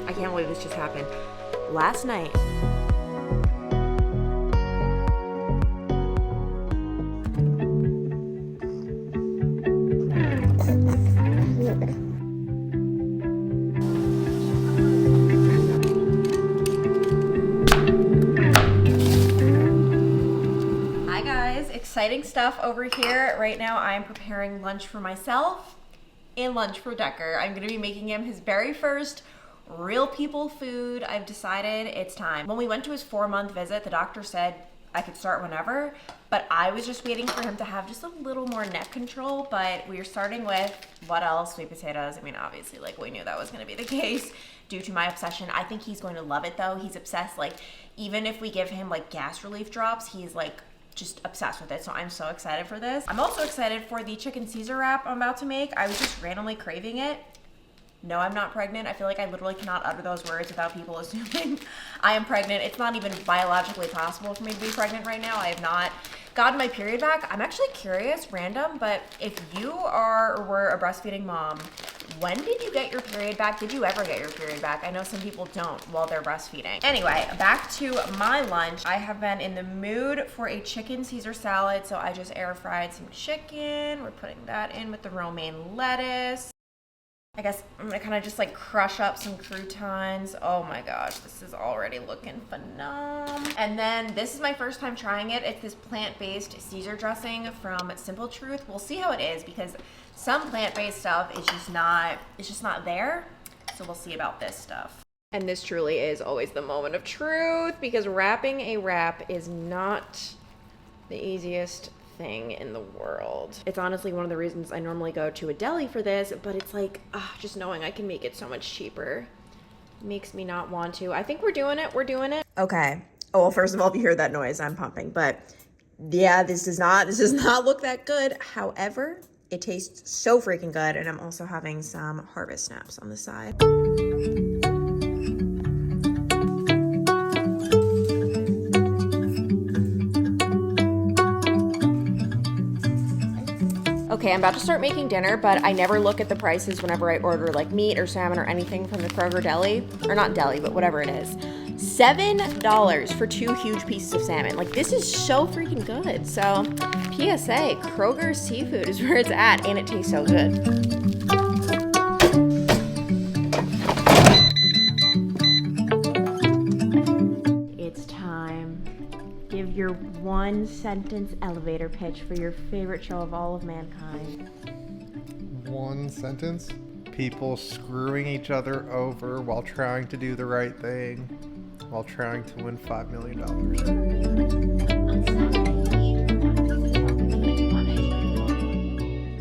I can't believe this just happened. Last night, hi guys, exciting stuff over here. Right now I'm preparing lunch for myself and lunch for Decker. I'm gonna be making him his very first real people food. I've decided it's time. When we went to his 4-month visit, the doctor said I could start whenever, but I was just waiting for him to have just a little more neck control. But we are starting with, what else? Sweet potatoes. I mean, obviously, like, we knew that was gonna be the case due to my obsession. I think he's going to love it though. He's obsessed. Like, even if we give him like gas relief drops, he's like just obsessed with it. So I'm so excited for this. I'm also excited for the chicken Caesar wrap I'm about to make. I was just randomly craving it. No, I'm not pregnant. I feel like I literally cannot utter those words without people assuming I am pregnant. It's not even biologically possible for me to be pregnant right now. I have not gotten my period back. I'm actually curious, random, but if you are or were a breastfeeding mom, when did you get your period back? Did you ever get your period back? I know some people don't while they're breastfeeding. Anyway, back to my lunch. I have been in the mood for a chicken Caesar salad, so I just air fried some chicken. We're putting that in with the romaine lettuce. I guess I'm gonna kind of just like crush up some croutons. Oh my gosh, this is already looking phenomenal. And then this is my first time trying it. It's this plant-based Caesar dressing from Simple Truth. We'll see how it is because some plant-based stuff is just not there. So we'll see about this stuff. And this truly is always the moment of truth because wrapping a wrap is not the easiest thing in the world. It's honestly one of the reasons I normally go to a deli for this, but it's like, just knowing I can make it so much cheaper makes me not want to. I think we're doing it. Okay. Oh, well, first of all, if you hear that noise, I'm pumping, but yeah, this does not look that good. However, it tastes so freaking good. And I'm also having some harvest snaps on the side. Okay, I'm about to start making dinner, but I never look at the prices whenever I order like meat or salmon or anything from the Kroger deli. Or not deli, but whatever it is. $7 for 2 huge pieces of salmon. Like, this is so freaking good. So, PSA, Kroger seafood is where it's at, and it tastes so good. It's time. Give your 1-sentence elevator pitch for your favorite show of all of mankind. 1 sentence? People screwing each other over while trying to do the right thing, while trying to win $5 million.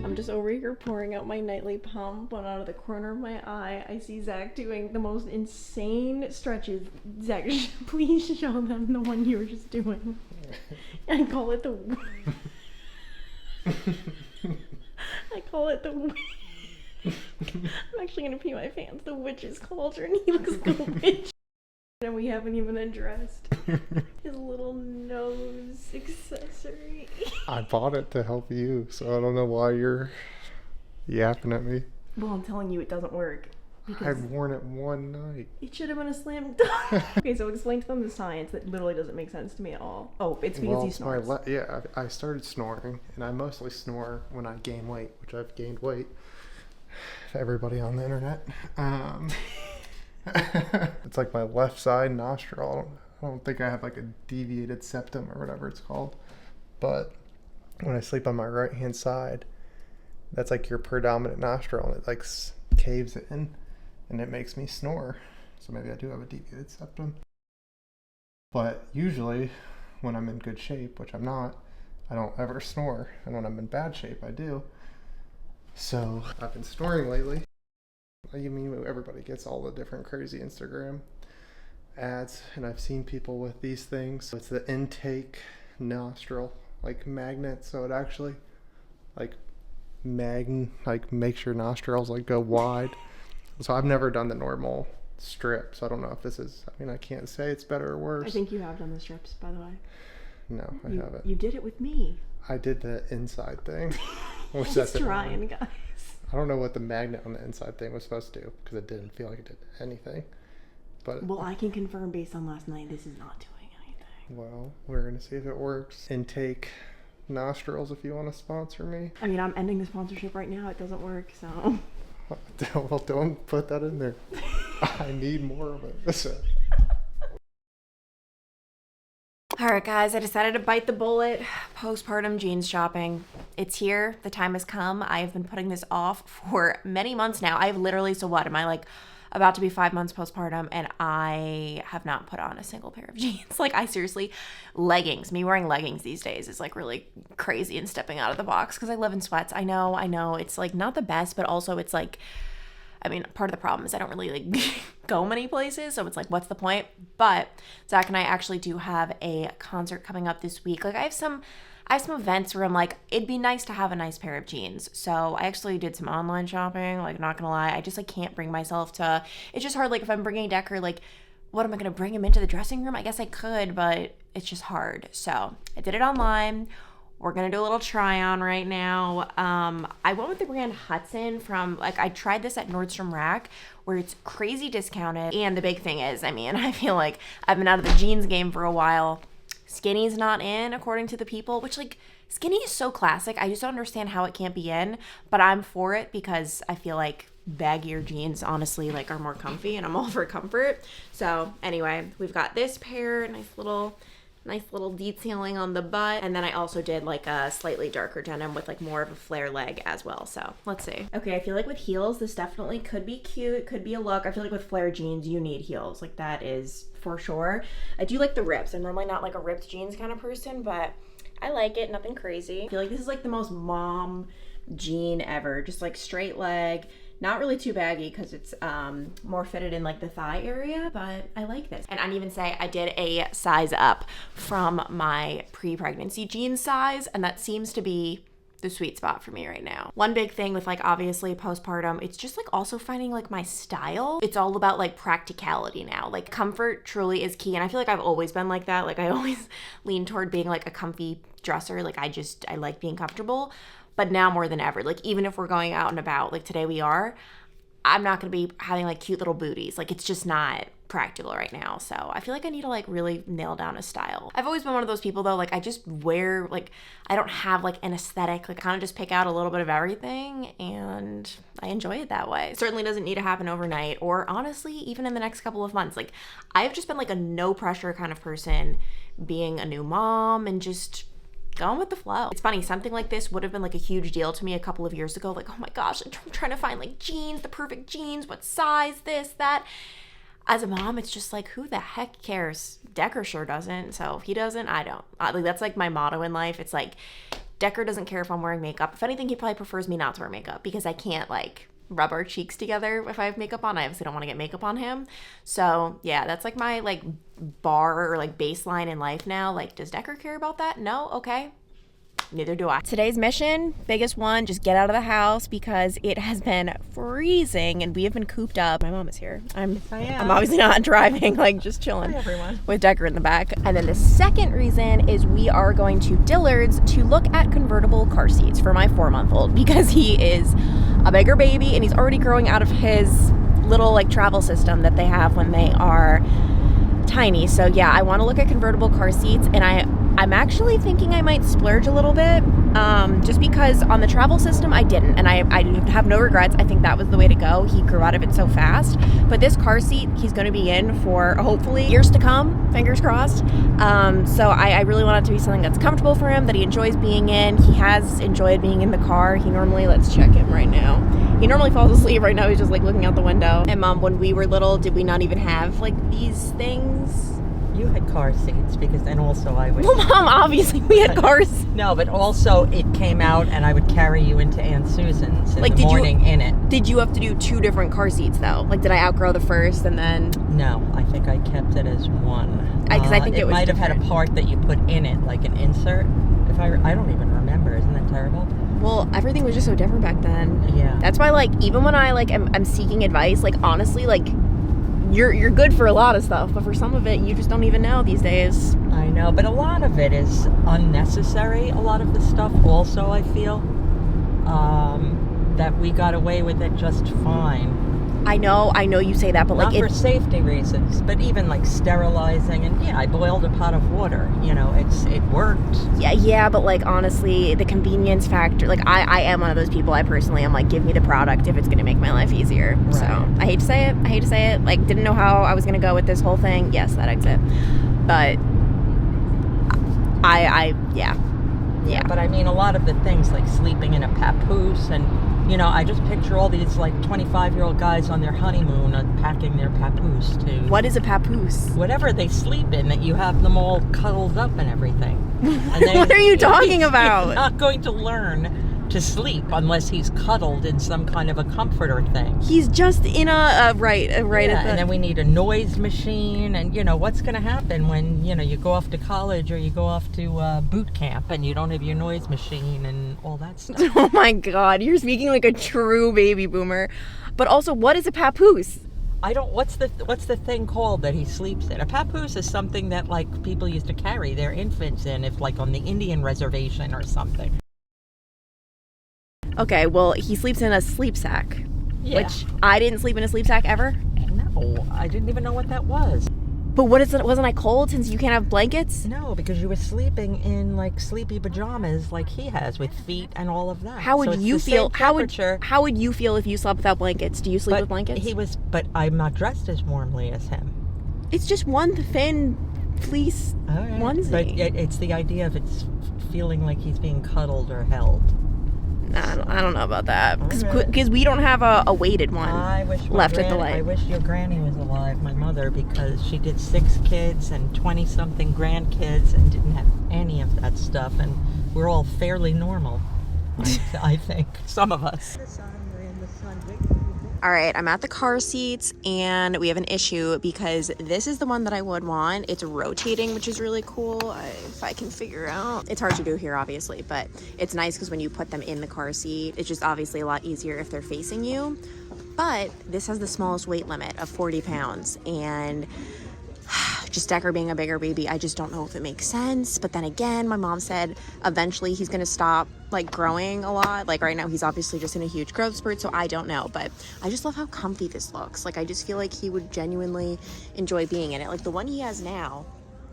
I'm just over here pouring out my nightly pump when out of the corner of my eye I see Zach doing the most insane stretches. Zach, please show them the one you were just doing. I call it the I'm actually gonna pee my pants. The witch's cauldron. He looks like a witch. And we haven't even addressed his little nose accessory. I bought it to help you, so I don't know why you're yapping at me. Well, I'm telling you, it doesn't work. I've worn it one night. It should have been a slam dunk. Okay, so explain to them the science that literally doesn't make sense to me at all. Oh, it's because he snores. I started snoring, and I mostly snore when I gain weight, which I've gained weight. Everybody on the internet. It's like my left side nostril. I don't think I have like a deviated septum or whatever it's called. But when I sleep on my right hand side, that's like your predominant nostril, and it like caves in, and it makes me snore. So maybe I do have a deviated septum. But usually when I'm in good shape, which I'm not, I don't ever snore. And when I'm in bad shape, I do. So I've been snoring lately. You mean everybody gets all the different crazy Instagram ads, and I've seen people with these things. It's the intake nostril, like magnet, so it actually like makes your nostrils like go wide. So I've never done the normal strip, so I don't know if this is, I mean, I can't say it's better or worse. I think you have done the strips, by the way. No, I haven't. You did it with me. I did the inside thing. He's trying, guys. I don't know what the magnet on the inside thing was supposed to do because it didn't feel like it did anything. But well, I can confirm based on last night, this is not doing anything. Well, we're going to see if it works. Intake nostrils if you want to sponsor me. I mean, I'm ending the sponsorship right now. It doesn't work, so. Well, don't put that in there. I need more of it. So. All right, guys, I decided to bite the bullet. Postpartum jeans shopping. It's here. The time has come. I have been putting this off for many months now. I have literally, so what, am I like about to be 5 months postpartum and I have not put on a single pair of jeans. Like I seriously, leggings, me wearing leggings these days is like really crazy and stepping out of the box because I live in sweats. I know. It's like not the best, but also it's like, I mean, part of the problem is I don't really like go many places. So it's like, what's the point? But Zach and I actually do have a concert coming up this week. Like I have some events where I'm like, it'd be nice to have a nice pair of jeans. So I actually did some online shopping, like not gonna lie. I just like can't bring myself to, it's just hard. Like if I'm bringing Decker, like what am I gonna bring him into the dressing room? I guess I could, but it's just hard. So I did it online. We're gonna do a little try on right now. I went with the brand Hudson from, like I tried this at Nordstrom Rack where it's crazy discounted. And the big thing is, I mean, I feel like I've been out of the jeans game for a while. Skinny's not in, according to the people, which like skinny is so classic. I just don't understand how it can't be in, but I'm for it because I feel like baggier jeans honestly like are more comfy and I'm all for comfort. So anyway, we've got this pair, nice little detailing on the butt. And then I also did like a slightly darker denim with like more of a flare leg as well. So let's see. Okay, I feel like with heels, this definitely could be cute. It could be a look. I feel like with flare jeans, you need heels. Like that is for sure. I do like the rips. I'm normally not like a ripped jeans kind of person, but I like it. Nothing crazy. I feel like this is like the most mom jean ever. Just like straight leg. Not really too baggy because it's more fitted in like the thigh area, but I like this. And I'd even say I did a size up from my pre-pregnancy jean size, and that seems to be the sweet spot for me right now. One big thing with like obviously postpartum, it's just like also finding like my style. It's all about like practicality now. Like comfort truly is key, and I feel like I've always been like that. Like I always lean toward being like a comfy dresser. Like I like being comfortable. But now more than ever, like even if we're going out and about, like today we are, I'm not going to be having like cute little booties. Like it's just not practical right now. So I feel like I need to like really nail down a style. I've always been one of those people though, like I just wear, like I don't have like an aesthetic, like kind of just pick out a little bit of everything and I enjoy it that way. It certainly doesn't need to happen overnight or honestly, even in the next couple of months. Like I've just been like a no pressure kind of person being a new mom and just going with the flow. It's funny, something like this would have been like a huge deal to me a couple of years ago. Like, oh my gosh, I'm trying to find like jeans, the perfect jeans, what size, this, that. As a mom, it's just like, who the heck cares? Decker sure doesn't. So if he doesn't, I don't. Like that's like my motto in life. It's like, Decker doesn't care if I'm wearing makeup. If anything, he probably prefers me not to wear makeup because I can't like rub our cheeks together if I have makeup on. I obviously don't want to get makeup on him. So yeah, that's like my like bar or like baseline in life now. Like, does Decker care about that? No? Okay. Neither do I. Today's mission, biggest one, just get out of the house because it has been freezing and we have been cooped up. My mom is here. I'm obviously not driving, like just chilling. Hi, everyone. With Decker in the back. And then the second reason is we are going to Dillard's to look at convertible car seats for my 4-month-old because he is a bigger baby and he's already growing out of his little like travel system that they have when they are tiny. So yeah, I want to look at convertible car seats and I'm actually thinking I might splurge a little bit just because on the travel system I didn't, and I have no regrets. I think that was the way to go. He grew out of it so fast, but this car seat he's going to be in for hopefully years to come, fingers crossed. So I really want it to be something that's comfortable for him, that he enjoys being in. He has enjoyed being in the car. He normally, let's check him right now. He normally falls asleep. Right now he's just like looking out the window. And Mom, when we were little, did we not even have like these things? You had car seats because then also I would... Well, Mom, obviously we had cars. No, but also it came out and I would carry you into Aunt Susan's in the morning in it. Did you have to do 2 different car seats though? Like did I outgrow the first and then... No, I think I kept it as one. Because I think it might have had a part that you put in it, like an insert. I don't even remember. Isn't that terrible? Well, everything was just so different back then. Yeah. That's why like even when I like I'm seeking advice, like honestly like you're good for a lot of stuff, but for some of it you just don't even know these days. I know, but a lot of it is unnecessary. A lot of the stuff also I feel. that we got away with it just fine. I know you say that, but Not like for safety reasons, but even like sterilizing, and I boiled a pot of water. It worked. yeah, but like honestly, the convenience factor, like I am one of those people. I personally am like, give me the product if it's gonna make my life easier. Right. So I hate to say it. Like, didn't know how I was gonna go with this whole thing. Yes, that exit, but yeah. But I mean, a lot of the things like sleeping in a papoose, and I just picture all these like 25-year-old guys on their honeymoon packing their papoose to. What is a papoose? Whatever they sleep in, that you have them all cuddled up and everything. And What are you talking about? He's not going to learn to sleep unless he's cuddled in some kind of a comforter thing. He's just in a right. Yeah, and then we need a noise machine, and what's going to happen when you go off to college or you go off to boot camp and you don't have your noise machine and all that stuff. Oh my God, you're speaking like a true baby boomer. But also, what is a papoose? What's the thing called that he sleeps in? A papoose is something that like people used to carry their infants in, if like on the Indian reservation or something. Okay, well, he sleeps in a sleep sack. Yeah. Which I didn't sleep in a sleep sack ever. No, I didn't even know what that was. But what is it? Wasn't I cold since you can't have blankets? No, because you were sleeping in like sleepy pajamas like he has, with feet and all of that. How would So it's you the feel? same temperature. How would you feel if you slept without blankets? Do you sleep with blankets? But I'm not dressed as warmly as him. It's just one thin fleece onesie. But it's the idea of it's feeling like he's being cuddled or held. I don't know about that, because we don't have a weighted one left at the light. I wish your granny was alive, my mother, because she did 6 kids and 20-something grandkids and didn't have any of that stuff, and we're all fairly normal, I think, some of us. All right, I'm at the car seats, and we have an issue because this is the one that I would want. It's rotating, which is really cool. If I can figure out. It's hard to do here, obviously, but it's nice because when you put them in the car seat, it's just obviously a lot easier if they're facing you. But this has the smallest weight limit of 40 pounds, and just Decker being a bigger baby, I just don't know if it makes sense. But then again, my mom said eventually he's gonna stop like growing a lot. Like right now he's obviously just in a huge growth spurt, so I don't know. But I just love how comfy this looks. Like I just feel like he would genuinely enjoy being in it. Like the one he has now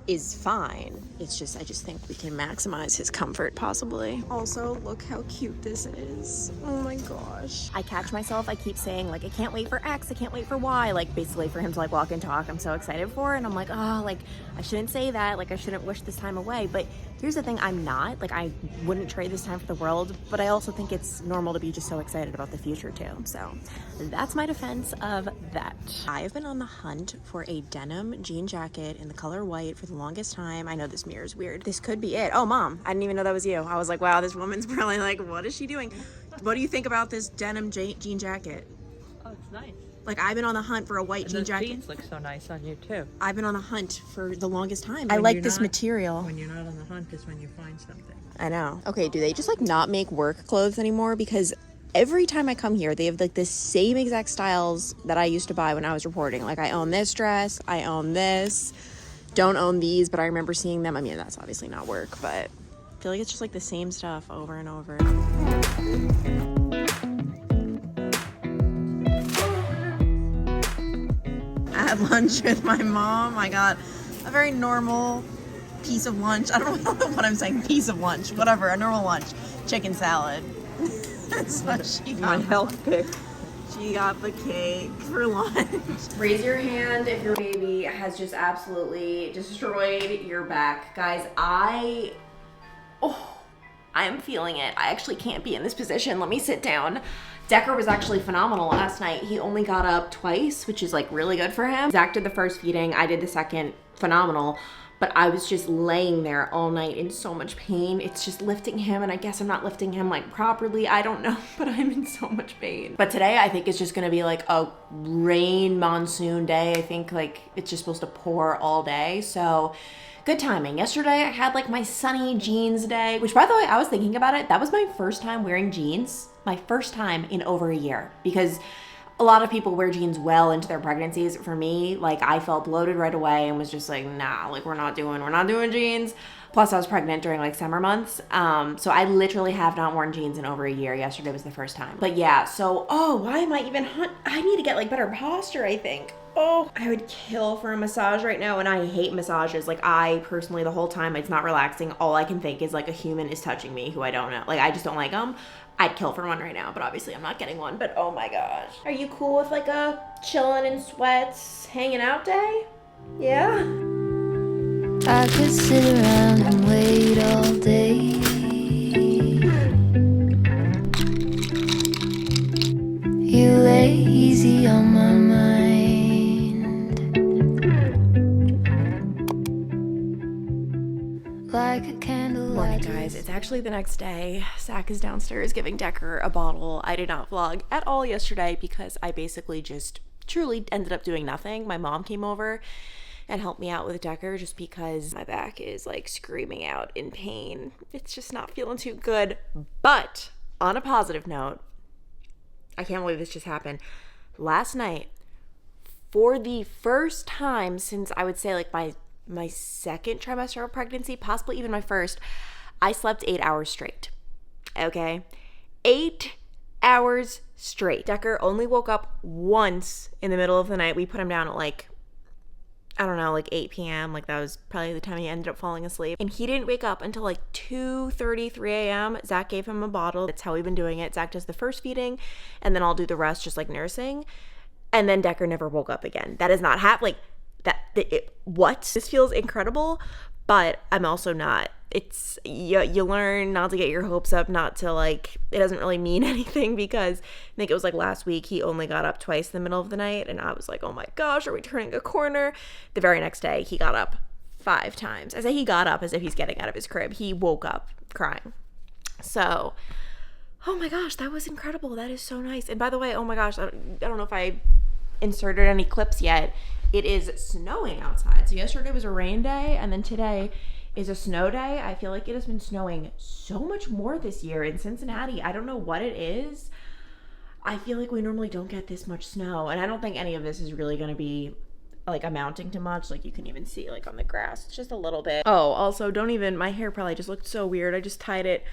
is fine. It's just, I just think we can maximize his comfort possibly. Also, look how cute this is. Oh my gosh. I catch myself, I keep saying like, I can't wait for X, I can't wait for Y, like basically for him to like walk and talk. I'm so excited for it. And I'm like, oh, like I shouldn't say that. Like I shouldn't wish this time away. But here's the thing, I'm not. Like I wouldn't trade this time for the world, but I also think it's normal to be just so excited about the future too. So that's my defense of that. I've been on the hunt for a denim jean jacket in the color white for the longest time. I know this mirror is weird. This could be it. Oh, Mom, I didn't even know that was you. I was like, wow, this woman's probably like, what is she doing? What do you think about this denim jean jacket? Oh, it's nice. Like, I've been on the hunt for a white jean jacket. The jeans look so nice on you, too. I've been on the hunt for the longest time. I like this material. When you're not on the hunt is when you find something. I know. Okay, do they just, like, not make work clothes anymore? Because every time I come here, they have, like, the same exact styles that I used to buy when I was reporting. Like, I own this dress. I own this. Don't own these, but I remember seeing them. I mean, that's obviously not work, but I feel like it's just, like, the same stuff over and over. I had lunch with my mom. I got a very normal piece of lunch. I don't know what I'm saying, piece of lunch, whatever, a normal lunch. Chicken salad. That's what she got. My health pick. She got the cake for lunch. Raise your hand if your baby has just absolutely destroyed your back. Guys, I am feeling it. I actually can't be in this position. Let me sit down. Decker was actually phenomenal last night. He only got up twice, which is like really good for him. Zach did the first feeding, I did the second, phenomenal. But I was just laying there all night in so much pain. It's just lifting him, and I guess I'm not lifting him like properly. I don't know, but I'm in so much pain. But today I think it's just gonna be like a rain monsoon day. I think like it's just supposed to pour all day. So good timing. Yesterday I had like my sunny jeans day, which by the way, I was thinking about it. That was my first time wearing jeans. My first time in over a year, because a lot of people wear jeans well into their pregnancies. For me, like I felt bloated right away and was just like, nah, like we're not doing jeans. Plus I was pregnant during like summer months. So I literally have not worn jeans in over a year. Yesterday was the first time. But yeah, so, why am I even, I need to get like better posture, I think. Oh, I would kill for a massage right now, and I hate massages. Like, I personally, the whole time, it's not relaxing. All I can think is like a human is touching me who I don't know. Like, I just don't like them. I'd kill for one right now, but obviously I'm not getting one. But oh my gosh. Are you cool with like a chilling in sweats, hanging out day? Yeah? I could sit around and wait all day. You lay easy on my mind. Like a candle. Morning, guys. It's actually the next day. Zach is downstairs giving Decker a bottle. I did not vlog at all yesterday because I basically just truly ended up doing nothing. My mom came over and helped me out with Decker just because my back is like screaming out in pain. It's just not feeling too good. But on a positive note, I can't believe this just happened. Last night, for the first time since I would say like my second trimester of pregnancy, possibly even my first, I slept 8 hours straight. Okay? 8 hours straight. Decker only woke up once in the middle of the night. We put him down at like, I don't know, like 8 p.m. Like that was probably the time he ended up falling asleep. And he didn't wake up until like 2:30, 3 a.m. Zach gave him a bottle. That's how we've been doing it. Zach does the first feeding, and then I'll do the rest just like nursing. And then Decker never woke up again. That is not happening. What? This feels incredible, but I'm also not. It's, you learn not to get your hopes up, not to like, it doesn't really mean anything, because I think it was like last week he only got up twice in the middle of the night, and I was like, oh my gosh, are we turning a corner? The very next day he got up 5 times. I say he got up as if he's getting out of his crib. He woke up crying. So, oh my gosh, that was incredible. That is so nice. And by the way, oh my gosh, I don't know if I inserted any clips yet. It is snowing outside. So yesterday was a rain day, and then today is a snow day. I feel like it has been snowing so much more this year in Cincinnati. I don't know what it is. I feel like we normally don't get this much snow, and I don't think any of this is really going to be like amounting to much. Like you can even see like on the grass, it's just a little bit. Oh, also my hair probably just looked so weird. I just tied it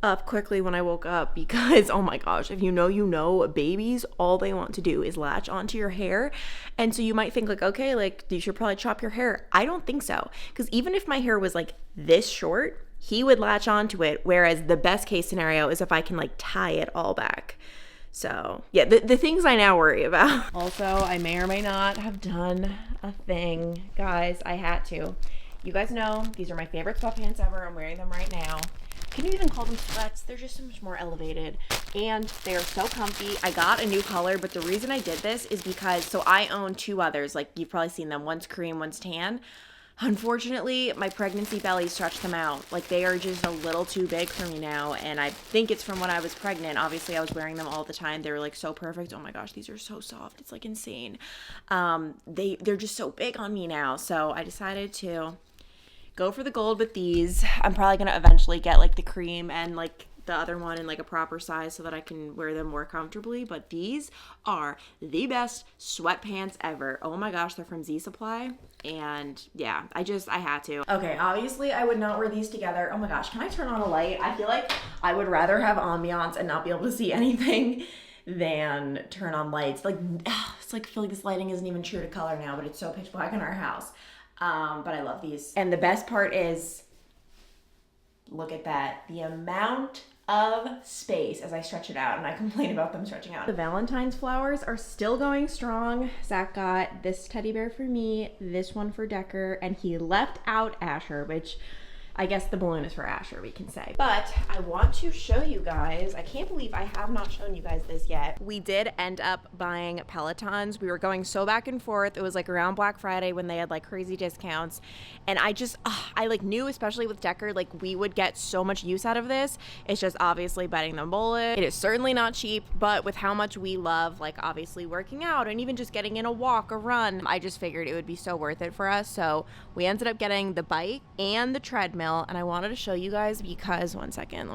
up quickly when I woke up because, oh my gosh, if you know, babies, all they want to do is latch onto your hair. And so you might think like, okay, like you should probably chop your hair. I don't think so, because even if my hair was like this short, he would latch onto it, whereas the best case scenario is if I can like tie it all back. So yeah, the things I now worry about. Also, I may or may not have done a thing. Guys, I had to. You guys know these are my favorite sweatpants ever. I'm wearing them right now. Can you even call them sweats? They're just so much more elevated, and they're so comfy. I got a new color, but the reason I did this is because, so I own 2 others. Like you've probably seen them. One's cream, one's tan. Unfortunately, my pregnancy belly stretched them out. Like they are just a little too big for me now, and I think it's from when I was pregnant. Obviously, I was wearing them all the time. They were like so perfect. Oh my gosh, these are so soft. It's like insane. They're just so big on me now. So I decided to go for the gold with these. I'm probably going to eventually get like the cream and like the other one in like a proper size so that I can wear them more comfortably. But these are the best sweatpants ever. Oh my gosh, they're from Z Supply. And yeah, I had to. Okay, obviously I would not wear these together. Oh my gosh, can I turn on a light? I feel like I would rather have ambiance and not be able to see anything than turn on lights. Like, it's like I feel like this lighting isn't even true to color now, but it's so pitch black in our house. But I love these. And the best part is, look at that. The amount of space as I stretch it out, and I complain about them stretching out. The Valentine's flowers are still going strong. Zach got this teddy bear for me, this one for Decker, and he left out Asher, which I guess the balloon is for Asher, we can say. But I want to show you guys, I can't believe I have not shown you guys this yet. We did end up buying pelotons. We were going so back and forth. It was like around Black Friday when they had like crazy discounts. And I like knew, especially with Decker, like we would get so much use out of this. It's just obviously biting the bullet. It is certainly not cheap, but with how much we love, like obviously working out and even just getting in a walk, a run, I just figured it would be so worth it for us. So we ended up getting the bike and the treadmill. treadmill, and I wanted to show you guys because, one second,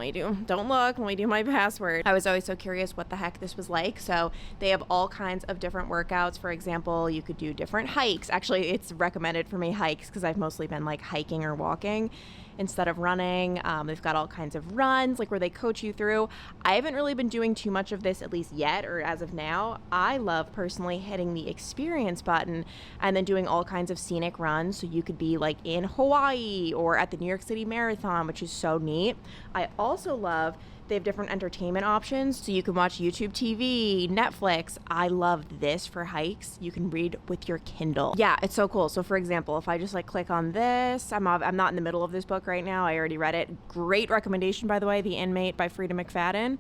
don't look, let me do my password. I was always so curious what the heck this was like. So they have all kinds of different workouts. For example, you could do different hikes. Actually, it's recommended for me hikes because I've mostly been like hiking or walking instead of running. They've got all kinds of runs, like where they coach you through. I haven't really been doing too much of this, at least yet, or as of now. I love personally hitting the experience button and then doing all kinds of scenic runs. So you could be like in Hawaii or at the New York City Marathon, which is so neat. I also love they have different entertainment options, so you can watch YouTube TV, Netflix. I love this for hikes. You can read with your Kindle. Yeah, it's so cool. So for example, if I just like click on this, I'm not in the middle of this book right now. I already read it. Great recommendation, by the way, The Inmate by Frida McFadden.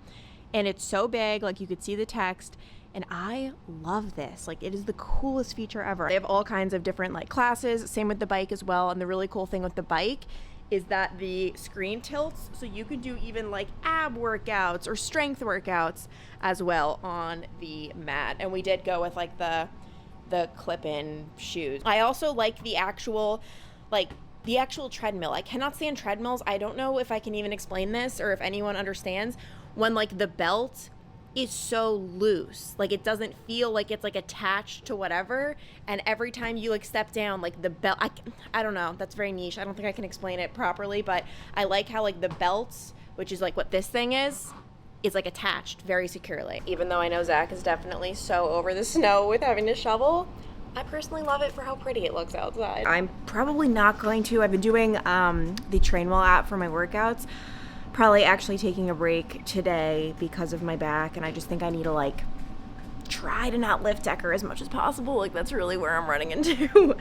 And it's so big, like you could see the text. And I love this. Like, it is the coolest feature ever. They have all kinds of different like classes, same with the bike as well. And the really cool thing with the bike is that the screen tilts, so you can do even like ab workouts or strength workouts as well on the mat. And we did go with like the clip-in shoes. I also like the actual treadmill. I cannot stand treadmills. I don't know if I can even explain this or if anyone understands when like the belt is so loose, like it doesn't feel like it's like attached to whatever, and every time you like step down, like the belt, I don't know, that's very niche. I don't think I can explain it properly, but I like how like the belts, which is like what this thing is like attached very securely. Even though I know Zach is definitely so over the snow with having to shovel, I personally love it for how pretty it looks outside. I'm probably not going to, I've been doing the Trainwell app for my workouts. Probably actually taking a break today because of my back, and I just think I need to like try to not lift Decker as much as possible. Like that's really where I'm running into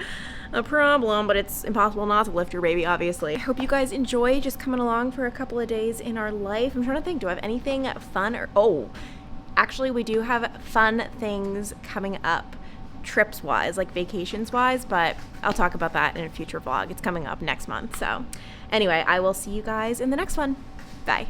a problem, but it's impossible not to lift your baby, obviously. I hope you guys enjoy just coming along for a couple of days in our life. I'm trying to think, do I have anything fun actually we do have fun things coming up trips wise, like vacations wise, but I'll talk about that in a future vlog. It's coming up next month. So anyway, I will see you guys in the next one. Bye.